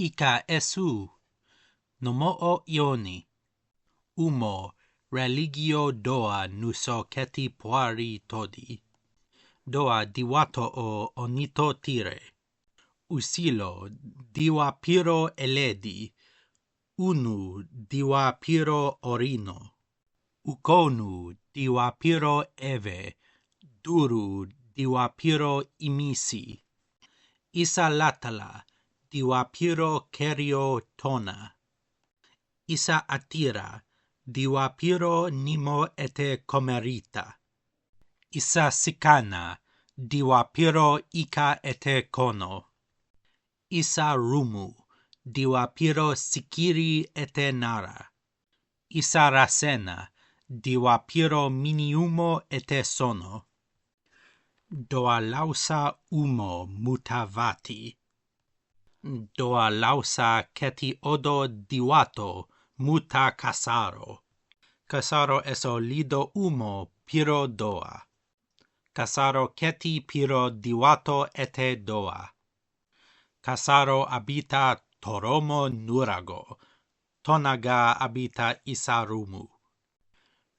Ika esu, nomoo ioni. Umo, religio doa nuso keti poari todi. Doa diwato o onito tire. Usilo, diwa piro eledi. Unu, diwa piro orino. Ukonu, diwa piro eve. Duru, diwa piro imisi. Isa latala, diwa piro kerio tona. Isa atira, diwa piro nimo ete comerita. Isa sikana, diwa piro ika ete kono. Isa rumu, diwa piro sikiri ete nara. Isa rasena, diwa piro miniumo ete sono. Doa lausa umo mutavati. Doa lausa keti odo diwato muta kasaro. Kasaro eso lido umo piro doa. Kasaro keti piro diwato ete doa. Kasaro abita toromo nurago. Tonaga abita isarumu.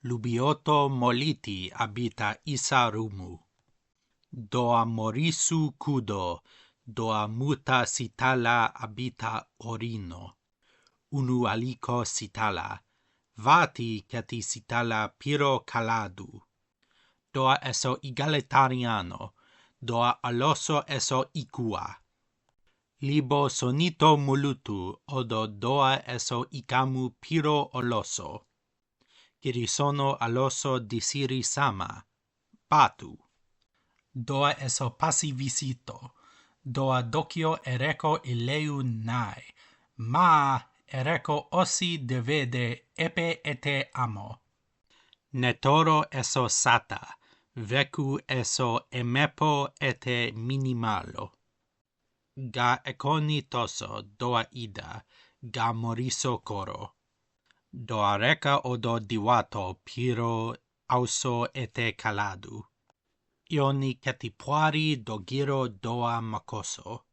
Lubioto moliti abita isarumu. Doa morisu kudo. Doa muta sitala abita orino. Unu aliko sitala. Vati keti sitala piro kaladu. Doa eso egalitariano. Doa aloso eso ikua. Libo sonito mulutu odo doa eso ikamu piro oloso. Kirisono aloso disiri sama. Patu. Doa eso pasivisito. Doa dokio ereko ileu nai. Ma ereko osi devede epe ete amo. Netoro eso sata. Veku eso emepo ete minimalo. Ga ekoni toso doa ida. Ga moriso koro. Doa reka odo diwato piro auso ete kaladu. Ioni ketipuari dogiro doa makoso.